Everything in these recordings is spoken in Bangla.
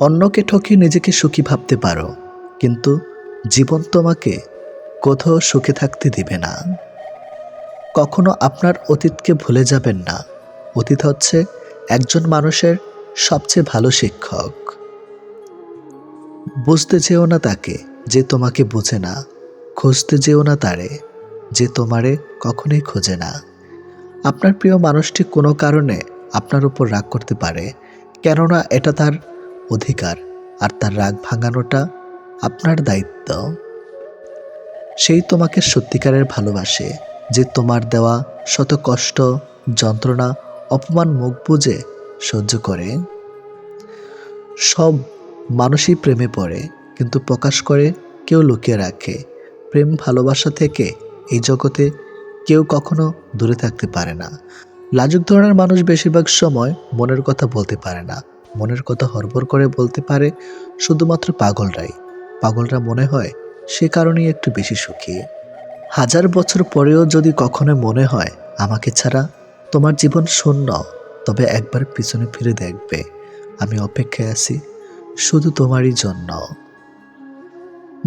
অন্যকে ঠকিয়ে নিজেকে সুখী ভাবতে পারো, কিন্তু জীবন তোমাকে কোথাও সুখে থাকতে দিবে না। কখনো আপনার অতীতকে ভুলে যাবেন না। অতীত হচ্ছে একজন মানুষের সবচেয়ে ভালো শিক্ষক। বুঝতে যেও না তাকে যে তোমাকে বোঝে না, খুঁজতে যেও না তারে যে তোমারে কখনোই খোঁজে না। আপনার প্রিয় মানুষটি কোনো কারণে আপনার উপর রাগ করতে পারে, কেননা এটা তার অধিকার, আর তার রাগ ভাঙানোটা আপনার দায়িত্ব। সেই তোমাকে সত্যিকারের ভালোবাসে, যে তোমার দেওয়া শত কষ্ট, যন্ত্রণা, অপমান মুখ বুজে সহ্য করে। সব মানুষই প্রেমে পড়ে, কিন্তু প্রকাশ করে কেউ লুকিয়ে রাখে। প্রেম ভালোবাসা থেকে এই জগতে কেউ কখনো দূরে থাকতে পারে না। লাজুক ধরনের মানুষ বেশিরভাগ সময় মনের কথা বলতে পারে না। মনের কথা হড়বড় করে বলতে পারে শুধুমাত্র পাগলরাই। পাগলরা মনে হয় সে কারণেই একটু বেশি সুখী। হাজার বছর পরেও যদি কখনো মনে হয় আমাকে ছাড়া তোমার জীবন শূন্য, তবে একবার পিছনে ফিরে দেখবে আমি অপেক্ষায় আছি শুধু তোমারই জন্য।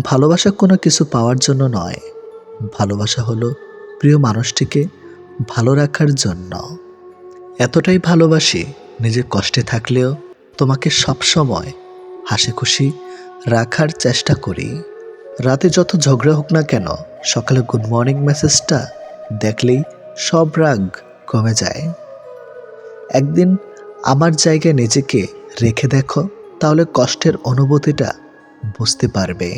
ভালোবাসা কোনো কিছু পাওয়ার জন্য নয়, ভালোবাসা হলো প্রিয় মানুষটিকে ভালো রাখার জন্য। এতটাই ভালোবাসি, নিজের কষ্টে থাকলেও তোমাকে সবসময় হাসি খুশি রাখার চেষ্টা করি। রাতে যত ঝগড়া হোক না কেন, সকালে গুড মর্নিং মেসেজটা দেখলেই সব রাগ কমে যায়। একদিন আমার জায়গায় নিজেকে রেখে দেখো, তাহলে কষ্টের অনুভূতিটা বুঝতে পারবে।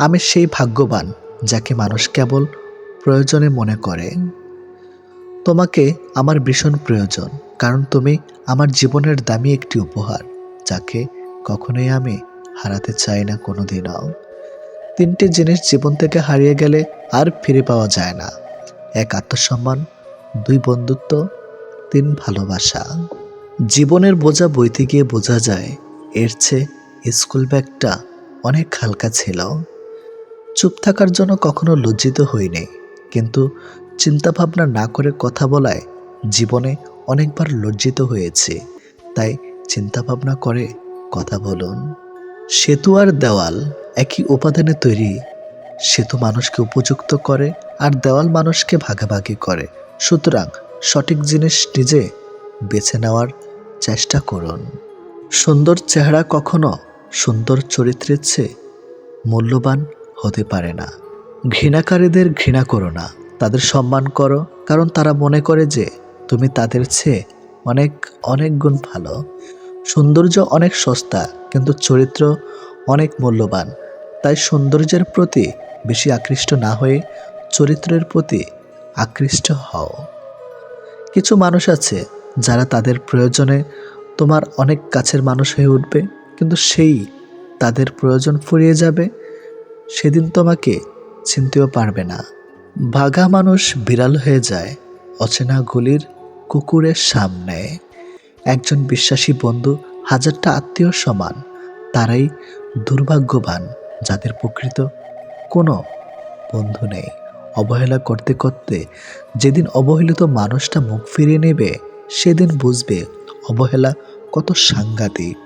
আমি সেই ভাগ্যবান যাকে মানুষ কেবল প্রয়োজনে মনে করে। তোমাকে আমার ভীষণ প্রয়োজন, কারণ তুমি আমার জীবনের দামি একটি উপহার, যাকে কখনোই আমি হারাতে চাই না কোনোদিনও। তিনটে জিনিস জীবন থেকে হারিয়ে গেলে আর ফিরে পাওয়া যায় না: এক আত্মসম্মান, দুই বন্ধুত্ব, তিন ভালোবাসা। জীবনের বোঝা বইতে গিয়ে বোঝা যায় এর চেয়ে স্কুল ব্যাগটা অনেক হালকা ছিল। চুপ থাকার জন্য কখনো লজ্জিত হইনি, কিন্তু চিন্তাভাবনা না করে কথা বলায় জীবনে অনেকবার লজ্জিত হয়েছে। তাই চিন্তাভাবনা করে কথা বলুন। সেতু আর দেওয়াল একই উপাদানে তৈরি। সেতু মানুষকে উপযুক্ত করে, আর দেওয়াল মানুষকে ভাগাভাগি করে। সুতরাং সঠিক জিনিস নিজে বেছে নেওয়ার চেষ্টা করুন। সুন্দর চেহারা কখনো সুন্দর চরিত্রের চেয়ে মূল্যবান হতে পারে না। ঘৃণাকারীদের ঘৃণা করো না, তাদের সম্মান করো, কারণ তারা মনে করে যে তুমি তাদের চেয়ে অনেক অনেক গুণ ভালো। সৌন্দর্য অনেক সস্তা, কিন্তু চরিত্র অনেক মূল্যবান। তাই সৌন্দর্যের প্রতি বেশি আকৃষ্ট না হয়ে চরিত্রের প্রতি আকৃষ্ট হও। কিছু মানুষ আছে যারা তাদের প্রয়োজনে তোমার অনেক কাছের মানুষ হয়ে উঠবে, কিন্তু সেই তাদের প্রয়োজন ফুরিয়ে যাবে, সেদিন তোমাকে চিনতেও পারবে না। ভাগা মানুষ বিড়াল হয়ে যায় অচেনা গলির কুকুরের সামনে। একজন বিশ্বাসী বন্ধু হাজারটা আত্মীয় সমান। তারাই দুর্ভাগ্যবান যাদের প্রকৃত কোনো বন্ধু নেই। অবহেলা করতে করতে যেদিন অবহেলিত মানুষটা মুখ ফিরিয়ে নেবে, সেদিন বুঝবে অবহেলা কত সাংঘাতিক।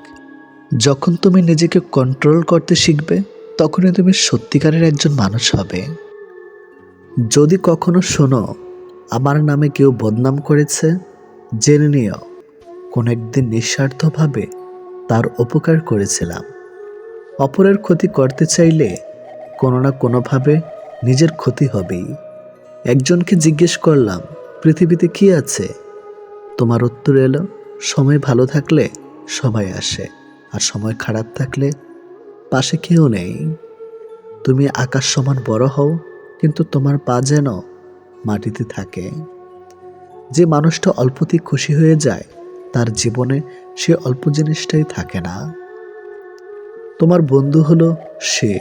যখন তুমি নিজেকে কন্ট্রোল করতে শিখবে, তখনই তুমি সত্যিকারের একজন মানুষ হবে। যদি কখনো শোনো আমার নামে কেউ বদনাম করেছে, জেনে নিও কোন একদিন নিঃস্বার্থভাবে তার উপকার করেছিলাম। অপরের ক্ষতি করতে চাইলে কোনো না কোনোভাবে নিজের ক্ষতি হবেই। একজনকে জিজ্ঞেস করলাম, পৃথিবীতে কি আছে? তোমার উত্তর এলো, সময় ভালো থাকলে সবাই আসে, আর সময় খারাপ থাকলে পাশে কেউ নেই। তুমি আকাশ সমান বড় হও, কিন্তু তোমার পা যেন মাটিতে থাকে। যে মানুষটা অল্পতেই খুশি হয়ে যায়, তার জীবনে সে অল্প জিনিসটাই থাকে না। তোমার বন্ধু হলো সে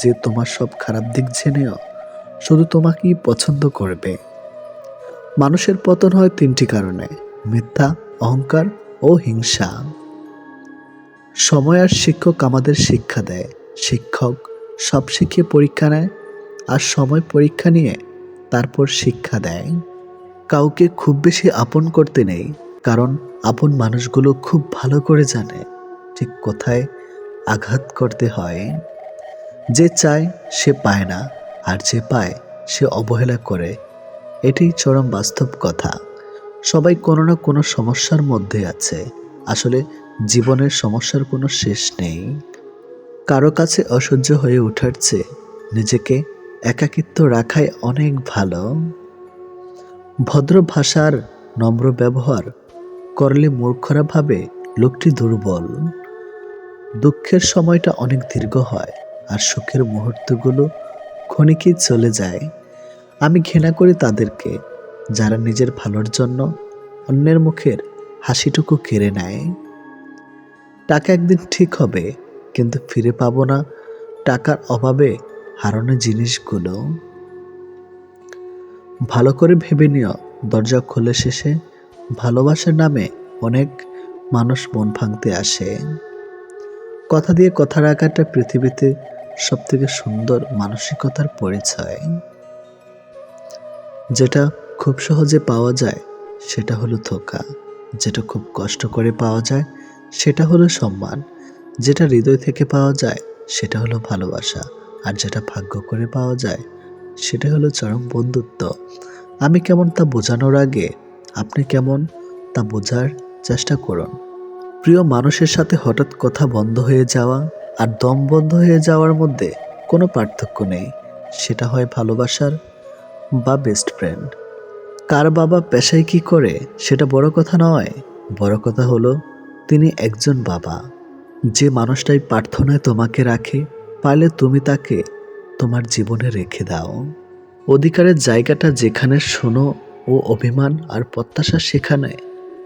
যে তোমার সব খারাপ দিক জেনেও শুধু তোমাকেই পছন্দ করবে। মানুষের পতন হয় তিনটি কারণে: মিথ্যা, অহংকার ও হিংসা। সময় আর শিক্ষক আমাদের শিক্ষা দেয়। শিক্ষক সব শিখিয়ে পরীক্ষা নেয়, আর সময় পরীক্ষা নিয়ে তারপর শিক্ষা দেয়। কাউকে খুব বেশি আপন করতে নেই, কারণ আপন মানুষগুলো খুব ভালো করে জানে ঠিক কোথায় আঘাত করতে হয়। যে চায় সে পায় না, আর যে পায় সে অবহেলা করে। এটাই চরম বাস্তব কথা। সবাই কোনো না কোনো সমস্যার মধ্যে আছে। আসলে জীবনের সমস্যার কোনো শেষ নেই। কারো কাছে অসহ্য হয়ে ওঠার চেয়ে নিজেকে একাকিত্ব রাখাই অনেক ভালো। ভদ্র ভাষার নম্র ব্যবহার করলে মূর্খরা ভাবে লোকটি দুর্বল। দুঃখের সময়টা অনেক দীর্ঘ হয়, আর সুখের মুহূর্তগুলো ক্ষণিকেই চলে যায়। আমি ঘৃণা করি তাদেরকে যারা নিজের ভালোর জন্য অন্যের মুখের হাসিটুকু কেড়ে নেয়। টাকা একদিন ঠিক হবে, কিন্তু ফিরে পাবো না টাকার অভাবে হারানো জিনিসগুলো। ভালো করে ভেবে নিও, দরজা খোলে শেষে ভালোবাসার নামে অনেক মানুষ মন ভাঙতে আসে। কথা দিয়ে কথা রাখাটা পৃথিবীতে সবথেকে সুন্দর মানসিকতার পরিচয়। যেটা খুব সহজে পাওয়া যায় সেটা হলো ধোঁকা, যেটা খুব কষ্ট করে পাওয়া যায় সেটা হলো সম্মান, যেটা হৃদয় থেকে পাওয়া যায় সেটা হলো ভালোবাসা, আর যেটা ভাগ্য করে পাওয়া যায় সেটা হলো চরম বন্ধুত্ব। আমি কেমন তা বোঝানোর আগে আপনি কেমন তা বোঝার চেষ্টা করুন। প্রিয় মানুষের সাথে হঠাৎ কথা বন্ধ হয়ে যাওয়া আর দম বন্ধ হয়ে যাওয়ার মধ্যে কোনো পার্থক্য নেই। সেটা হয় ভালোবাসার বা বেস্ট ফ্রেন্ড। কার বাবা পেশায় কি করে সেটা বড় কথা নয়, বড় কথা হলো তিনি একজন বাবা। যে মানুষটাই প্রার্থনায় তোমাকে রাখে, পারলে তুমি তাকে তোমার জীবনে রেখে দাও। অধিকারের জায়গাটা যেখানে শোনো ও অভিমান আর প্রত্যাশা সেখানে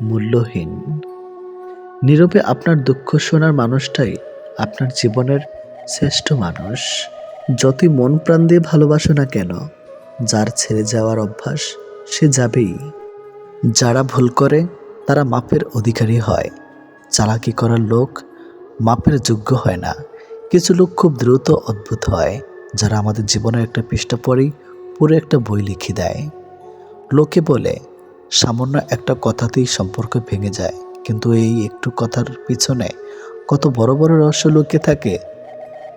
মূল্যহীন। নীরবে আপনার দুঃখ শোনার মানুষটাই আপনার জীবনের শ্রেষ্ঠ মানুষ। যতই মন প্রাণ দিয়ে ভালোবাসো না কেন, যার ছেড়ে যাওয়ার অভ্যাস সে যাবেই। যারা ভুল করে তারা মাপের অধিকারী হয়। চালাকি করার লোক মাপের যোগ্য হয় না। কিছু লোক খুব দ্রুত অদ্ভুত হয়, যারা আমাদের জীবনের একটা পৃষ্ঠা পড়েই পুরো একটা বই লিখে দেয়। লোকে বলে সামান্য একটা কথাতেই সম্পর্ক ভেঙে যায়, কিন্তু এই একটু কথার পিছনে কত বড় বড় রহস্য লুকিয়ে থাকে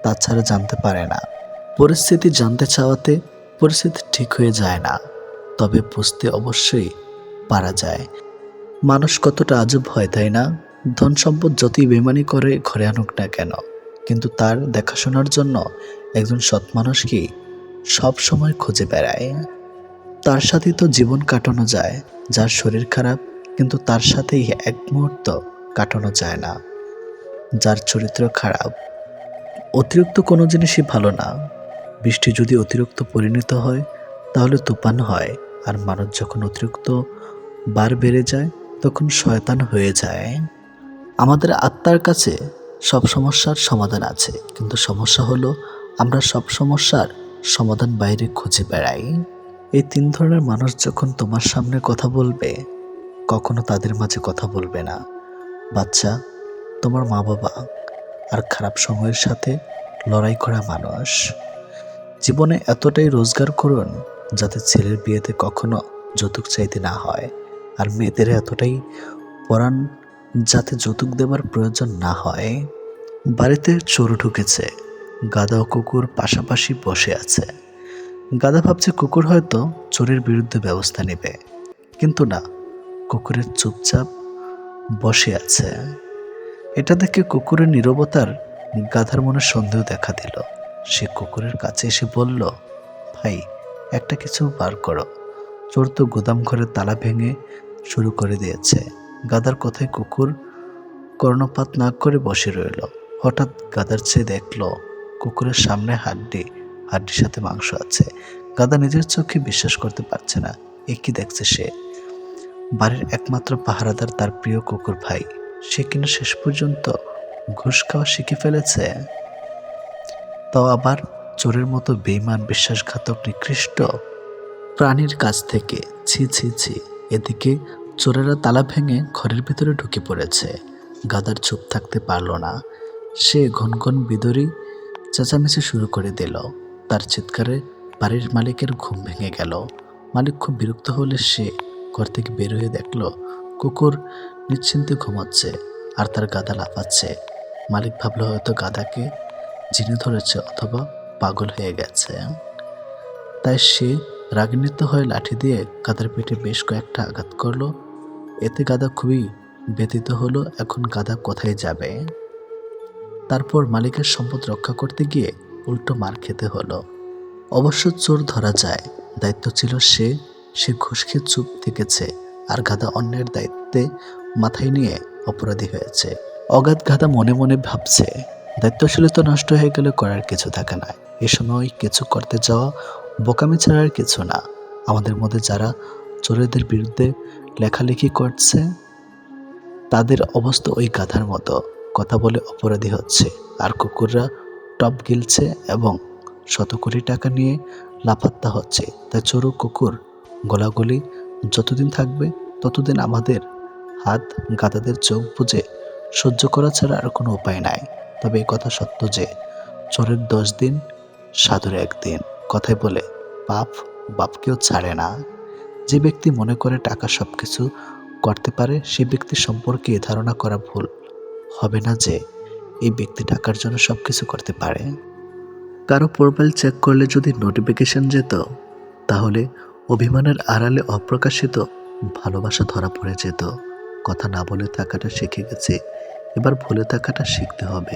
তা ছাড়া জানতে পারে না। পরিস্থিতি জানতে চাওয়াতে পরিস্থিতি ঠিক হয়ে যায় না, তবে বুঝতে অবশ্যই পারা যায়। মানুষ কতটা আজব হয়, তাই না? ধন সম্পদ যতই বেমানি করে ঘরে আনুক না কেন, কিন্তু তার দেখাশোনার জন্য একজন সৎ মানুষকে সব সময় খুঁজে বেড়ায়। তার সাথেই তো জীবন কাটানো যায়। যার শরীর খারাপ, কিন্তু তার সাথেই এক মুহূর্ত কাটানো যায় না। যার চরিত্র খারাপ, অতিরিক্ত কোনো জিনিসই ভালো না। বৃষ্টি যদি অতিরিক্ত পরিণত হয় তাহলে তুফান হয়, আর মানুষ যখন অতিরিক্ত বার বেড়ে যায় তখন শয়তান হয়ে যায়। আমাদের আত্মার কাছে সব সমস্যার সমাধান আছে, কিন্তু সমস্যা হলো আমরা সব সমস্যার সমাধান বাইরে খুঁজে বেড়াই। এই তিন ধরনের মানুষ যখন তোমার সামনে কথা বলবে, কখনো তাদের মাঝে কথা বলবে না। বাচ্চা, তোমার মা বাবা, আর খারাপ সময়ের সাথে লড়াই করা মানুষ। জীবনে এতটাই রোজগার করুন যাতে ছেলের বিয়েতে কখনো যৌতুক চাইতে না হয়, আর মেয়েদের এতটাই পড়ান যাতে যৌতুক দেবার প্রয়োজন না হয়। বাড়িতে চোর ঢুকেছে, গাধা ও কুকুর পাশাপাশি বসে আছে। গাধা ভাবছে কুকুর হয়তো চোরের বিরুদ্ধে ব্যবস্থা নেবে, কিন্তু না, কুকুরের চুপচাপ বসে আছে। এটা দেখে কুকুরের নীরবতার গাধার মনে সন্দেহ দেখা দিল। সে কুকুরের কাছে এসে বলল, ভাই, একটা কিছু বার করো। চোর তো গোদাম ঘরের তালা ভেঙে শুরু করে দিয়েছে। গাধার কথায় কুকুর কর্ণপাত না করে বসে রইল। হঠাৎ গাধার চেয়ে দেখল কুকুরের সামনে হাড্ডির সাথে মাংস আছে। গাধা নিজের চোখে বিশ্বাস করতে পারছে না। এ কি দেখছে সে? বাড়ির একমাত্র পাহারাদার তার প্রিয় কুকুর ভাই, সে কিনা শেষ পর্যন্ত ঘুষ খাওয়া শিখে ফেলেছে। তাও আবার চোরের মতো বেঈমান, বিশ্বাসঘাতক, নিকৃষ্ট প্রাণীর কাছ থেকে। ছি ছি ছি। এদিকে চোরেরা তালা ভেঙে ঘরের ভিতরে ঢুকে পড়েছে। গাধার চুপ থাকতে পারল না। সে ঘনঘন বিদরি চেঁচামেচি শুরু করে দিল। তার চিৎকারে বাড়ির মালিকের ঘুম ভেঙে গেল। মালিক খুব বিরক্ত হলে সে ঘর থেকে বের হয়ে দেখল কুকুর নিশ্চিন্তে ঘুমাচ্ছে আর তার গাধা লাফাচ্ছে। মালিক ভাবলো হয়তো গাধাকে জিনে ধরেছে অথবা পাগল হয়ে গেছে। তাই সে রাগান্বিত হয়ে লাঠি দিয়ে গাধার পেটে বেশ কয়েকটা আঘাত করলো। এতে গাধা খুবই ব্যথিত হলো। এখন গাধা কোথায় যাবে? তারপর মালিকের সম্পদ রক্ষা করতে গিয়ে উল্টো মার খেতে হলো। অবশ্য চোর ধরা যায়, দায়িত্ব ছিল সে ঘুষ খেয়ে চুপ থেকেছে, আর গাধা অন্যের দায়িত্বে মাথায় নিয়ে অপরাধী হয়েছে। অগাধ গাধা মনে মনে ভাবছে, দায়িত্বশীলতা নষ্ট হয়ে গেলে করার কিছু থাকে না। এ সময় কিছু করতে যাওয়া বোকামি ছাড়ার কিছু না। আমাদের মধ্যে যারা চোরেদের বিরুদ্ধে লেখালেখি করছে তাদের অবস্থা ওই গাধার মতো, কথা বলে অপরাধী হচ্ছে, আর কুকুররা টপ গিলছে এবং শত কোটি টাকা নিয়ে লাপাত্তা হচ্ছে। তাই চোর ও কুকুর গোলাগুলি যতদিন থাকবে ততদিন আমাদের হাত গাধাদের চোখ বুজে সহ্য করা ছাড়া আর কোনো উপায় নাই। তবে এই কথা সত্য যে চোরের 10 দিন সাধুর 1 দিন। কথায় বলে পাপ বাপকেও ছাড়ে না। যে ব্যক্তি মনে করে টাকা সবকিছু করতে পারে, সে ব্যক্তি সম্পর্কে এ ধারণা করা ভুল হবে না যে এই ব্যক্তি টাকার জন্য সবকিছু করতে পারে। কারো প্রোফাইল চেক করলে যদি নোটিফিকেশন যেত, তাহলে অভিমানের আড়ালে অপ্রকাশিত ভালোবাসা ধরা পড়ে যেত। কথা না বলে থাকাটা শিখে গেছে, এবার ভুলে থাকাটা শিখতে হবে।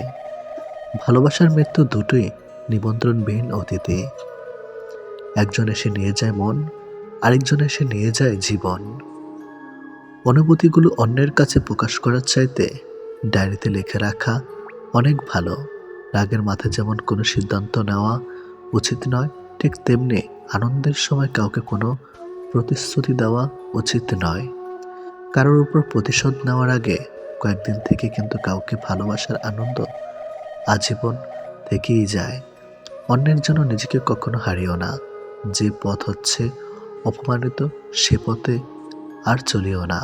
ভালোবাসার মৃত্যু দুটোই নিমন্ত্রণবিহীন অতিথি। একজন এসে নিয়ে যায় মন, আরেকজন এসে নিয়ে যায় জীবন। অনুভূতিগুলো অন্যের কাছে প্রকাশ করার চাইতে ডায়েরিতে লিখে রাখা অনেক ভালো। রাগের মাথায় যেমন কোনো সিদ্ধান্ত নেওয়া উচিত নয়, ঠিক তেমনি আনন্দের সময় কাউকে কোনো প্রতিশ্রুতি দেওয়া উচিত নয়। কারোর উপর প্রতিশোধ নেওয়ার আগে কয়েকদিন থেকে কিন্তু কাউকে ভালোবাসার আনন্দ আজীবন থেকেই যায়। অন্যের জন্য নিজেকে কখনো হারিও না। যে পথ হচ্ছে অপমানিত, সে পথে আর চলিও না।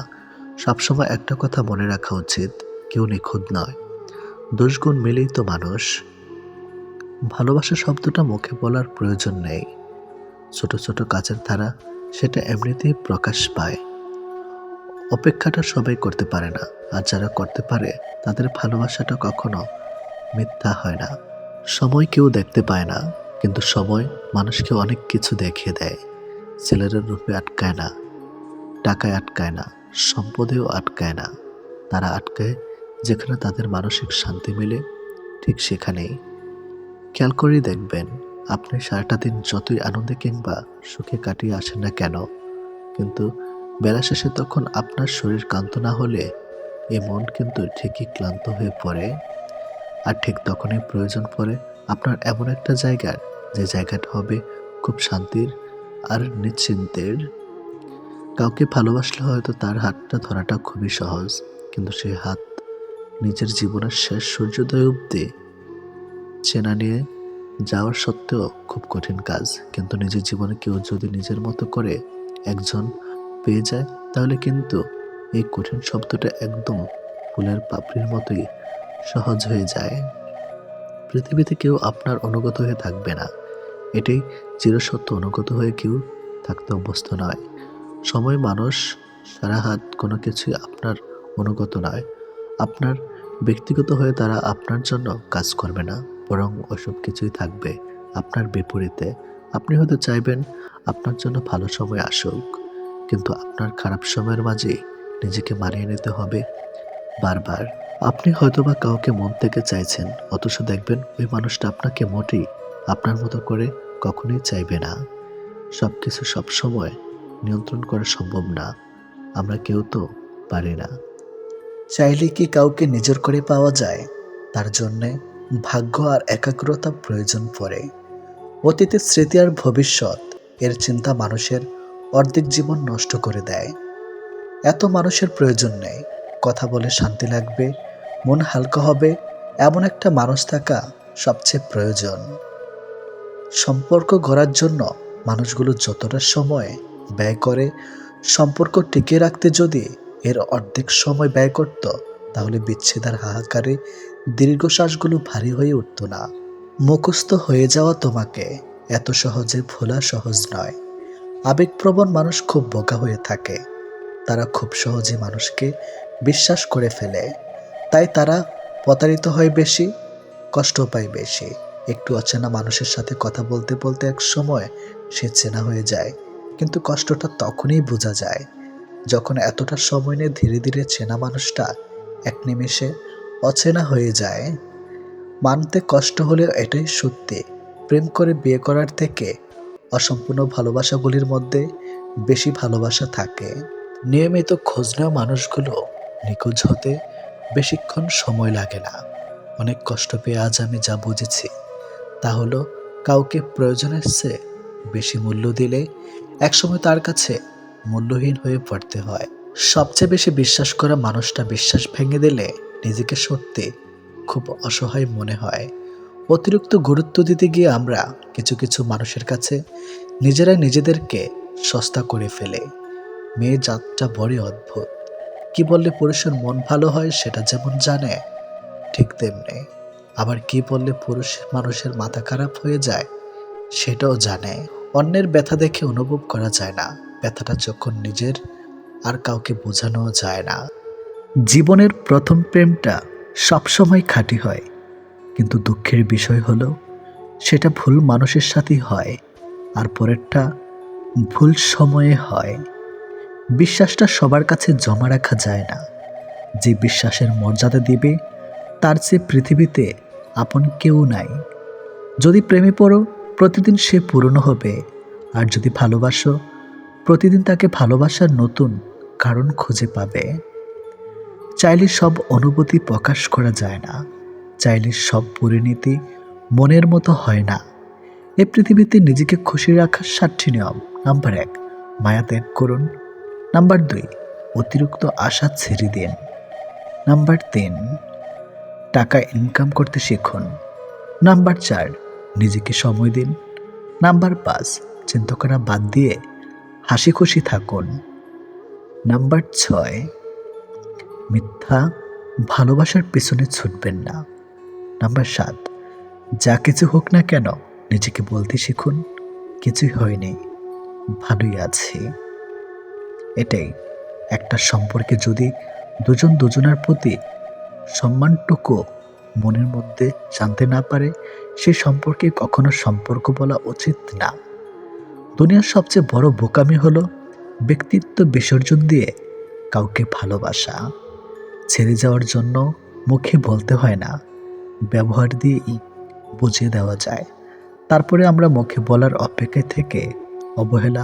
সবসময় একটা কথা মনে রাখা উচিত, কেউ নিখুঁত নয়, দোষগুণ মিলেই তো মানুষ। ভালোবাসা শব্দটা মুখে বলার প্রয়োজন নেই। ছোট ছোট কাজের ধারা সেটা এমনিতেই প্রকাশ পায়। অপেক্ষাটা সবাই করতে পারে না, আর যারা করতে পারে তাদের ভালোবাসাটা কখনো মিথ্যা হয় না। সময় কেউ দেখতে পায় না, কিন্তু সময় মানুষকে অনেক কিছু দেখিয়ে দেয়। ছেলেরা রূপে আটকায় না, টাকায় আটকায় না, সম্পদেও আটকায় না। তারা আটকায় যেখানে তাদের মানসিক শান্তি মেলে, ঠিক সেখানেই। খেয়াল করেই দেখবেন, আপনি সারাটা দিন যতই আনন্দে কিংবা সুখে কাটিয়ে আসেন না কেন, কিন্তু বেলা শেষে তখন আপনার শরীর ক্লান্ত না হলে এই মন কিন্তু ঠিকই ক্লান্ত হয়ে পড়ে। আর ঠিক তখনই প্রয়োজন পড়ে আপনার এমন একটা জায়গার, যে জায়গাটা হবে খুব শান্তির আর নিশ্চিন্তের। কাউকে ভালোবাসলে হয়তো তার হাতটা ধরাটা খুবই সহজ, কিন্তু সেই হাত নিজের জীবনের শেষ সূর্যোদয় অবধি চেনা নিয়ে যাওয়ার সত্ত্বেও খুব কঠিন কাজ। কিন্তু নিজের জীবনে কেউ যদি নিজের মতো করে একজন পেয়ে যায়, তাহলে কিন্তু এই কঠিন শব্দটা একদম ফুলের পাপড়ির মতোই সহজ হয়ে যায়। পৃথিবীতে কেউ আপনার অনুগত হয়ে থাকবে না, এটাই চিরসত্য। অনুগত হয়ে কেউ থাকতে অভ্যস্ত নয়। সময়, মানুষ, সারা হাত কোনো কিছুই আপনার অনুগত নয়। আপনার ব্যক্তিগত হয়ে তারা আপনার জন্য কাজ করবে না, বরং ওসব কিছুই থাকবে আপনার বিপরীতে। আপনি হয়তো চাইবেন আপনার জন্য ভালো সময় আসুক, কিন্তু আপনার খারাপ সময়ের মাঝে নিজেকে মানিয়ে নিতে হবে বারবার। আপনি হয়তোবা কাউকে মন থেকে চাইছেন, অথচ দেখবেন ওই মানুষটা আপনাকে মোটেই আপনার মতো করে কখনোই চাইবে না। সবকিছু সবসময় নিয়ন্ত্রণ করা সম্ভব না, আমরা কেউ তো পারি না। চাইলে কি কাউকে নিজের করে পাওয়া যায়? তার জন্যে ভাগ্য আর একাগ্রতা প্রয়োজন পড়ে। অতীতের স্মৃতি আর ভবিষ্যৎ এর চিন্তা মানুষের অর্ধেক জীবন নষ্ট করে দেয়। এত মানুষের প্রয়োজন নেই। কথা বলে শান্তি লাগবে, মন হালকা হবে, এমন একটা মানুষ থাকা সবচেয়ে প্রয়োজন। সম্পর্ক গড়ার জন্য মানুষগুলো যতটা সময় ব্যয় করে, সম্পর্ক টিকিয়ে রাখতে যদি এর অর্ধেক সময় ব্যয় করত, তাহলে বিচ্ছেদের হাহাকারে দীর্ঘশ্বাসগুলো ভারী হয়ে উঠত না। মুখস্থ হয়ে যাওয়া তোমাকে এত সহজে ভোলা সহজ নয়। আবেগপ্রবণ মানুষ খুব বোকা হয়ে থাকে। তারা খুব সহজে মানুষকে বিশ্বাস করে ফেলে। তাই তারা প্রতারিত হয় বেশি, কষ্ট পায় বেশি। একটু অচেনা মানুষের সাথে কথা বলতে বলতে এক সময় সে চেনা হয়ে যায়, কিন্তু কষ্টটা তখনই বোঝা যায় যখন এতটা সময় নিয়ে ধীরে ধীরে চেনা মানুষটা এক নিমেষে অচেনা হয়ে যায়। মানতে কষ্ট হলেও এটাই সত্যি, প্রেম করে বিয়ে করার থেকে অসম্পূর্ণ ভালোবাসাগুলির মধ্যে বেশি ভালোবাসা থাকে। নিয়মিত খোঁজ নেওয়া মানুষগুলো নিখোঁজ হতে বেশিক্ষণ সময় লাগে না। অনেক কষ্ট পেয়ে আজ আমি যা বুঝেছি তা হলো, কাউকে প্রয়োজনের চেয়ে বেশি মূল্য দিলে একসময় তার কাছে মূল্যহীন হয়ে পড়তে হয়। সবচেয়ে বেশি বিশ্বাস করা মানুষটা বিশ্বাস ভেঙে দিলে নিজেকে সত্যি খুব অসহায় মনে হয়। অতিরিক্ত গুরুত্ব দিতে গিয়ে আমরা কিছু কিছু মানুষের কাছে নিজেরাই নিজেদেরকে সস্তা করে ফেলে। মেয়ে জাতটা বড়ই অদ্ভুত। কি বললে পুরুষের মন ভালো হয় সেটা যেমন জানে, ঠিক তেমনি আবার কি বললে পুরুষ মানুষের মাথা খারাপ হয়ে যায় সেটাও জানে। অন্যের ব্যথা দেখে অনুভব করা যায় না, ব্যথাটা যখন নিজের আর কাউকে বোঝানো যায় না। জীবনের প্রথম প্রেমটা সবসময় খাঁটি হয়, কিন্তু দুঃখের বিষয় হলো সেটা ভুল মানুষের সাথেই হয়, আর পরেরটা ভুল সময়ে হয়। বিশ্বাসটা সবার কাছে জমা রাখা যায় না। যে বিশ্বাসের মর্যাদা দিবে তার চেয়ে পৃথিবীতে আপন কেউ নাই। যদি প্রেমে পড়ো প্রতিদিন সে পুরনো হবে, আর যদি ভালোবাসো প্রতিদিন তাকে ভালোবাসার নতুন কারণ খুঁজে পাবে। চাইলে সব অনুভূতি প্রকাশ করা যায় না, চাইলে সব পরিণতি মনের মতো হয় না। এ পৃথিবীতে নিজেকে খুশি রাখার 7টি নিয়ম। নাম্বার 1, মায়া ত্যাগ করুন। নাম্বার 2, অতিরিক্ত আশা ছেড়ে দিন। নাম্বার 3, টাকা ইনকাম করতে শিখুন। নাম্বার 4, নিজেকে সময় দিন। নাম্বার 5, চিন্তা করা বাদ দিয়ে হাসি খুশি থাকুন। নাম্বার 6, মিথ্যা ভালোবাসার পেছনে ছুটবেন না। নাম্বার 7, যা কিছু হোক না কেন নিজেকে বলতে শিখুন, কিছুই হয়নি, ভালোই আছি। এটাই একটা সম্পর্কে যদি দুজন দুজনের প্রতি সম্মানটুকু মনের মধ্যে জানতে না পারে, সেই সম্পর্কে কখনো সম্পর্ক বলা উচিত না। দুনিয়ার সবচেয়ে বড় বোকামি হলো ব্যক্তিত্ব বিসর্জন দিয়ে কাউকে ভালোবাসা। ছেড়ে যাওয়ার জন্য মুখে বলতে হয় না, ব্যবহার দিয়েই বুঝিয়ে দেওয়া যায়। তারপরে আমরা মুখে বলার অপেক্ষায় থেকে অবহেলা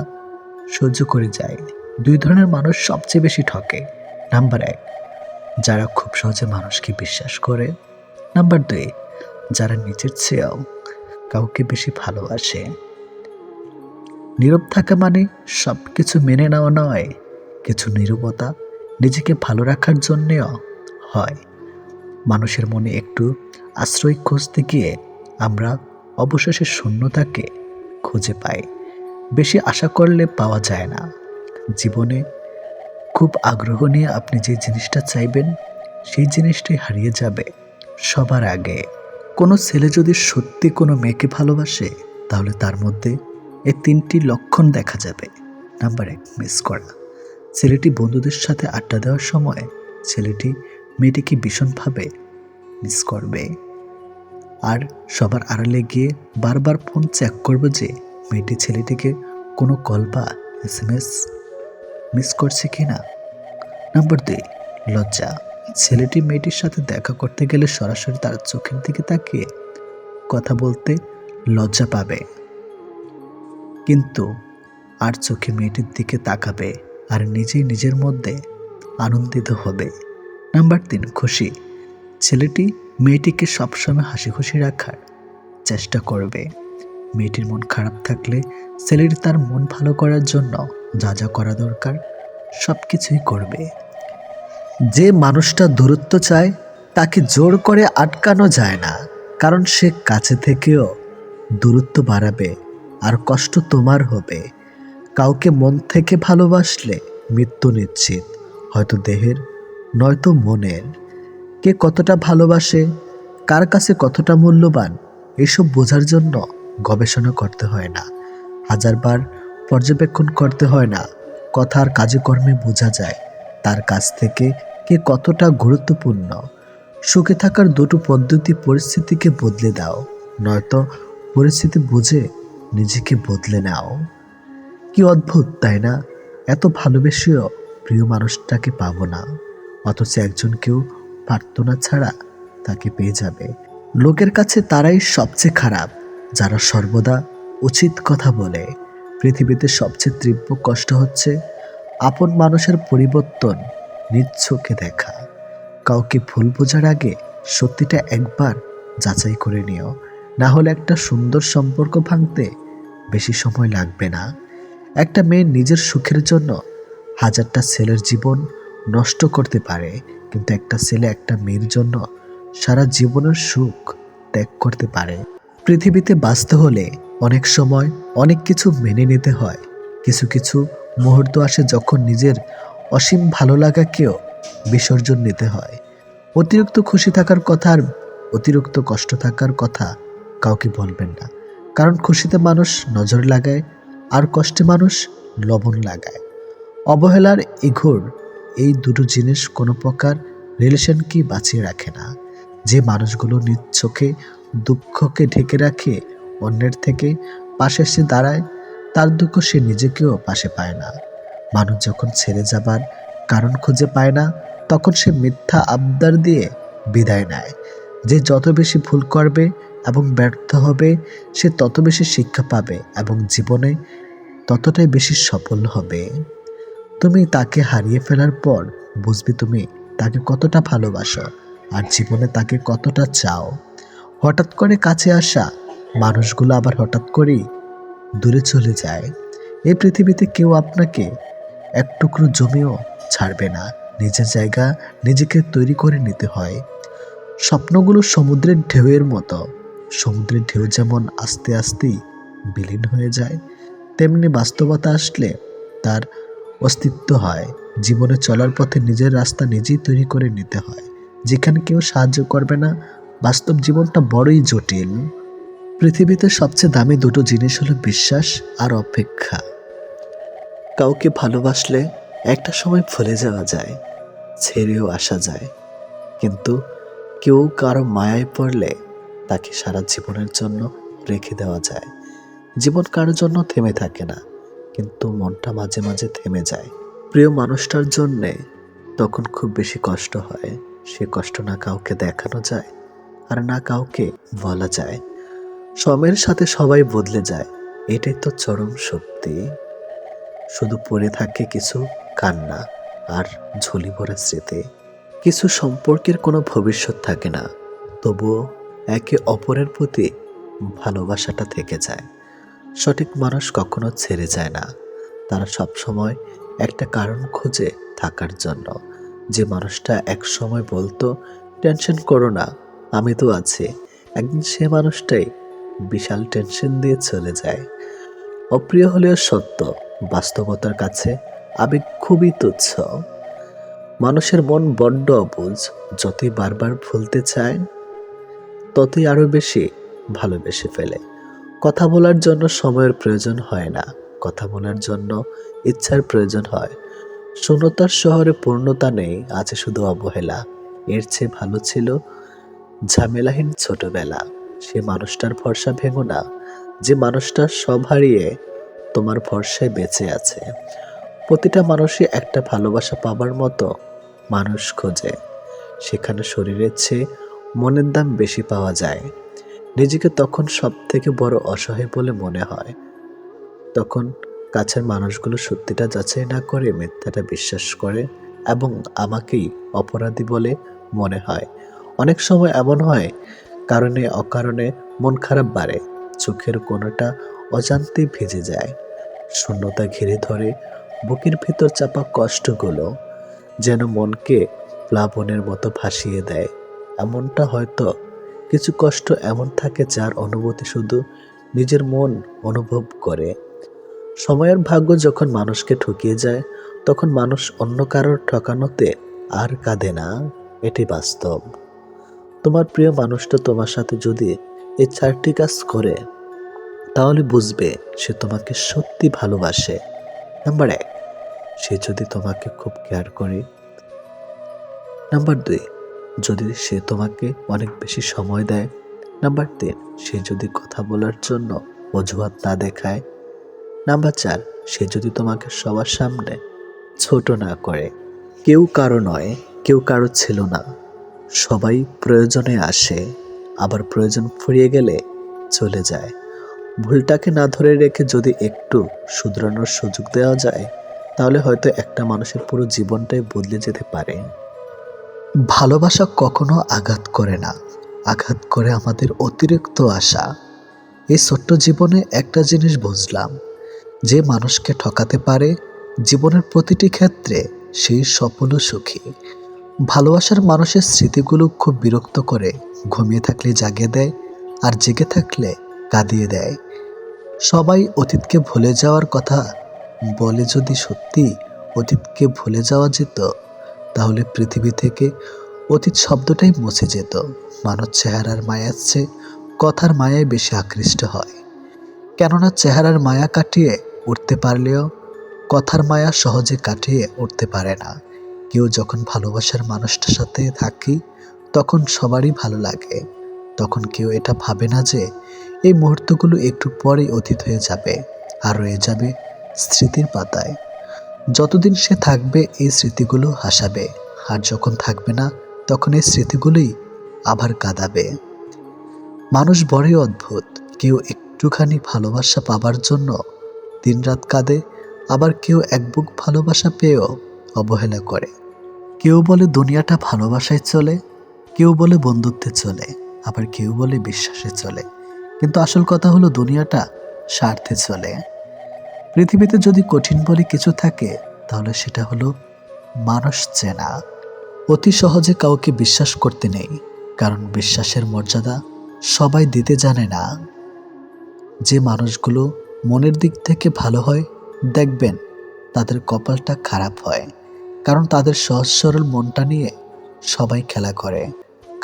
সহ্য করে যাই। 2 ধরনের মানুষ সবচেয়ে বেশি ঠকে। নাম্বার 1, যারা খুব সহজে মানুষকে বিশ্বাস করে। নাম্বার 2, যারা নিজের চেয়েও কাউকে বেশি ভালোবাসে। নীরব থাকা মানে সব কিছু মেনে নেওয়া নয়, কিছু নীরবতা নিজেকে ভালো রাখার জন্যেও হয়। মানুষের মনে একটু আশ্রয় খুঁজতে গিয়ে আমরা অবশেষে শূন্যতাকে খুঁজে পাই। বেশি আশা করলে পাওয়া যায় না। জীবনে খুব আগ্রহ নিয়ে আপনি যে জিনিসটা চাইবেন সেই জিনিসটাই হারিয়ে যাবে সবার আগে। কোনো ছেলে যদি সত্যি কোনো মেয়েকে ভালোবাসে তাহলে তার মধ্যে এই 3টি লক্ষণ দেখা যাবে। নাম্বার 1, মিস করা। ছেলেটি বন্ধুদের সাথে আড্ডা দেওয়ার সময় ছেলেটি মেয়েটিকে ভীষণভাবে মিস করবে, আর সবার আড়ালে গিয়ে বারবার ফোন চেক করবে যে মেয়েটি ছেলেটিকে কোনো কল বা SMS মিস করছে কিনা। নাম্বার 2, লজ্জা। ছেলেটি মেয়েটির সাথে দেখা করতে গেলে সরাসরি তার চোখের দিকে তাকিয়ে কথা বলতে লজ্জা পাবে, কিন্তু আর চোখে মেয়েটির দিকে তাকাবে আর নিজেই নিজের মধ্যে আনন্দিত হবে। নাম্বার 3, খুশি। ছেলেটি মেয়েটিকে সবসময় হাসি খুশি রাখার চেষ্টা করবে। মেয়েটির মন খারাপ থাকলে ছেলেটি তার মন ভালো করার জন্য যা যা করা দরকার সব কিছুই করবে। যে মানুষটা দূরত্ব চায় তাকে জোর করে আটকানো যায় না, কারণ সে কাছে থেকেও দূরত্ব বাড়াবে আর কষ্ট তোমার হবে। কাউকে মন থেকে ভালোবাসলে মৃত্যু নিশ্চিত, হয়তো দেহের নয়তো মনের। কে কতটা ভালোবাসে, কার কাছে কতটা মূল্যবান, এসব বোঝার জন্য গবেষণা করতে হয় না, হাজারবার পর্যবেক্ষণ করতে হয় না। কথার কাজে কর্মে বোঝা যায় তার কাছ থেকে কে কতটা গুরুত্বপূর্ণ। সুখে থাকার দুটো পদ্ধতি: পরিস্থিতিকে বদলে দাও, নয়তো পরিস্থিতি বুঝে নিজেকে বদলে নাও। কি অদ্ভুত, তাই না? এত ভালোবেসেও প্রিয় মানুষটাকে পাবো না, অথচ একজনকেও প্রার্থনা ছাড়া তাকে পেয়ে যাবে। লোকের কাছে তারাই সবচেয়ে খারাপ যারা সর্বদা উচিত কথা বলে। পৃথিবীতে সবচেয়ে তীব্র কষ্ট হচ্ছে আপন মানুষের পরিবর্তন নিজ চোখে দেখা। কাউকে ভুল বোঝার আগে সত্যিটা একবার যাচাই করে নিও, না হলে একটা সুন্দর সম্পর্ক ভাঙতে বেশি সময় লাগবে না। একটা মেয়ে নিজের সুখের জন্য হাজারটা ছেলের জীবন নষ্ট করতে পারে, কিন্তু একটা ছেলে একটা মেয়ের জন্য সারা জীবনের সুখ ত্যাগ করতে পারে। পৃথিবীতে বাঁচতে হলে অনেক সময় অনেক কিছু মেনে নিতে হয়। কিছু কিছু মুহূর্ত আসে যখন নিজের অসীম ভালো লাগাকেও বিসর্জন নিতে হয়। অতিরিক্ত খুশি থাকার কথা আর অতিরিক্ত কষ্ট থাকার কথা কাউকে বলবেন না, কারণ খুশিতে মানুষ নজর লাগায় আর কষ্টে মানুষ লবণ লাগায়। অবহেলার ইগোর এই দুটো জিনিস কোনো প্রকার রিলেশনকে বাঁচিয়ে রাখে না। যে মানুষগুলো নিজ চোখে দুঃখকে ঢেকে রাখে, অন্যের থেকে পাশে এসে দাঁড়ায়, তার দুঃখ সে নিজেকেও পাশে পায় না। মানুষ যখন ছেড়ে যাবার কারণ খুঁজে পায় না, তখন সে মিথ্যা আবদার দিয়ে বিদায় নেয়। যে যত বেশি ভুল করবে এবং ব্যর্থ হবে, সে তত বেশি শিক্ষা পাবে এবং জীবনে ততটাই বেশি সফল হবে। তুমি তাকে হারিয়ে ফেলার পর বুঝবে তুমি তাকে কতটা ভালোবাসো আর জীবনে তাকে কতটা চাও। হঠাৎ করে কাছে আসা মানুষগুলো আবার হঠাৎ করেই দূরে চলে যায়। এই পৃথিবীতে কেউ আপনাকে এক টুকরো জমিও ছাড়বে না। নিজের জায়গা নিজেকে তৈরি করে নিতে হয়। স্বপ্নগুলো সমুদ্রের ঢেউয়ের মতো। সমুদ্রের ঢেউ যেমন আস্তে আস্তেই বিলীন হয়ে যায়, তেমনি বাস্তবতা আসলে তার অস্তিত্ব হয়। জীবনে চলার পথে নিজের রাস্তা নিজেই তৈরি করে নিতে হয়। যেখানে কেউ সাহায্য করবে না, বাস্তব জীবনটা বড়ই জটিল। পৃথিবীতে সবচেয়ে দামি দুটো জিনিস হলো বিশ্বাস আর অপেক্ষা। কাউকে ভালোবাসলে একটা সময় ভুলে যাওয়া যায়, ছেড়েও আসা যায়, কিন্তু কেউ কারো মায়ায় পড়লে তাকে সারা জীবনের জন্য রেখে দেওয়া যায়। জীবন কারোর জন্য থেমে থাকে না, কিন্তু মনটা মাঝে মাঝে থেমে যায় প্রিয় মানুষটার জন্যে। তখন খুব বেশি কষ্ট হয়। সে কষ্ট না কাউকে দেখানো যায় আর না কাউকে বলা যায়। সময়ের সাথে সবাই বদলে যায়, এটাই তো চরম সত্যি। শুধু পড়ে থাকে কিছু কান্না আর ঝুলি ভরা স্মৃতি। কিছু সম্পর্কের কোনো ভবিষ্যৎ থাকে না, তবুও একে অপরের প্রতি ভালোবাসাটা থেকে যায়। সঠিক মানুষ কখনো ছেড়ে যায় না, তারা সবসময় একটা কারণ খোঁজে থাকার জন্য। যে মানুষটা এক সময় বলতো টেনশন করো না, আমি তো আছি, একদিন সে মানুষটাই বিশাল টেনশন দিয়ে চলে যায়। অপ্রিয় হলেও সত্য, বাস্তবতার কাছে আবেগ খুবই তুচ্ছ। মানুষের মন বড্ড অবুঝ, যতই বারবার ভুলতে চায় ততই আরো বেশি ভালোবেসে ফেলে। কথা বলার জন্য সময়ের প্রয়োজন হয় না, কথা বলার জন্য ইচ্ছার প্রয়োজন হয়। শূন্যতার শহরে পূর্ণতা নেই, আছে শুধু অবহেলা। এর চেয়ে ভালো ছিল ঝামেলাহীন ছোটবেলা। সে মানুষটার ভরসা ভেঙো না, যে মানুষটা সব হারিয়ে তোমার ভরসায় বেঁচে আছে। প্রতিটা মানুষই একটা ভালোবাসা পাবার মতো মানুষ খোঁজে, সেখানে শরীরের চেয়ে মনের দাম বেশি পাওয়া যায়। নিজেকে তখন সব থেকে বড় অসহায় বলে মনে হয়। তখন কাছের মানুষগুলো সত্যিটা যাচাই না করে মিথ্যাটা বিশ্বাস করে এবং আমাকেই অপরাধী বলে মনে হয়। অনেক সময় এমন হয়, কারণে অকারণে মন খারাপ বাড়ে, চোখের কোণাটা অজান্তেই ভিজে যায়, শূন্যতা ঘিরে ধরে, বুকের ভিতর চাপা কষ্টগুলো যেন মনকে প্লাবনের মতো ভাসিয়ে দেয়। এমনটা হয়তো কিছু কষ্ট এমন থাকে যার অনুভূতি শুধু নিজের মন অনুভব করে। সময়ের ভাগ্য যখন মানুষকে ঠকিয়ে যায়, তখন মানুষ অন্য কারোর ঠকানোতে আর কাঁদে না, এটি বাস্তব। তোমার প্রিয় মানুষটা তোমার সাথে যদি এই 4টি কাজ করে, তাহলে বুঝবে সে তোমাকে সত্যি ভালোবাসে। নাম্বার 1, সে যদি তোমাকে খুব কেয়ার করে। নাম্বার 2, যদি সে তোমাকে অনেক বেশি সময় দেয়। নাম্বার 3, সে যদি কথা বলার জন্য অজুহাত না দেখায়। নাম্বার 4, সে যদি তোমাকে সবার সামনে ছোট না করে। কেউ কারো নয়, কেউ কারো ছিল না। সবাই প্রয়োজনে আসে, আবার প্রয়োজন ফুরিয়ে গেলে চলে যায়। ভুলটাকে না ধরে রেখে যদি একটু শুধরানোর সুযোগ দেওয়া যায়, তাহলে হয়তো একটা মানুষের পুরো জীবনটাই বদলে যেতে পারে। ভালোবাসা কখনো আঘাত করে না, আঘাত করে আমাদের অতিরিক্ত আশা। এই ছোট্ট জীবনে একটা জিনিস বুঝলাম, যে মানুষকে ঠকাতে পারে জীবনের প্রতিটি ক্ষেত্রে সেই সফল ও সুখী। ভালোবাসার মানুষের স্মৃতিগুলো খুব বিরক্ত করে, ঘুমিয়ে থাকলে জাগিয়ে দেয়, আর জেগে থাকলে কাঁদিয়ে দেয়। সবাই অতীতকে ভুলে যাওয়ার কথা বলে, যদি সত্যি অতীতকে ভুলে যাওয়া যেত, তাহলে পৃথিবী থেকে অতীত শব্দটাই মুছে যেত। মানুষ চেহারার মায়ার চেয়ে কথার মায়ায় বেশি আকৃষ্ট হয়, কেননা চেহারার মায়া কাটিয়ে উঠতে পারলেও কথার মায়া সহজে কাটিয়ে উঠতে পারে না। কেউ যখন ভালোবাসার মানুষটার সাথে থাকি, তখন সবারই ভালো লাগে। তখন কেউ এটা ভাবে না যে এই মুহূর্তগুলো একটু পরেই অতীত হয়ে যাবে, আর রয়ে যাবে স্মৃতির পাতায়। যতদিন সে থাকবে এই স্মৃতিগুলো হাসাবে, আর যখন থাকবে না, তখন এই স্মৃতিগুলোই আবার কাঁদাবে। মানুষ বড়ই অদ্ভুত, কেউ একটুখানি ভালোবাসা পাবার জন্য দিনরাত কাঁদে, আবার কেউ এক বুক ভালোবাসা পেয়েও অবহেলা করে। কেউ বলে দুনিয়াটা ভালোবাসায় চলে, কেউ বলে বন্ধুত্বে চলে, আবার কেউ বলে বিশ্বাসে চলে। কিন্তু আসল কথা হলো দুনিয়াটা স্বার্থে চলে। পৃথিবীতে যদি কঠিন বলে কিছু থাকে, তাহলে সেটা হলো মানুষ চেনা। অতি সহজে কাউকে বিশ্বাস করতে নেই, কারণ বিশ্বাসের মর্যাদা সবাই দিতে জানে না। যে মানুষগুলো মনের দিক থেকে ভালো হয়, দেখবেন তাদের কপালটা খারাপ হয়, কারণ তাদের সহজ সরল মনটা নিয়ে সবাই খেলা করে।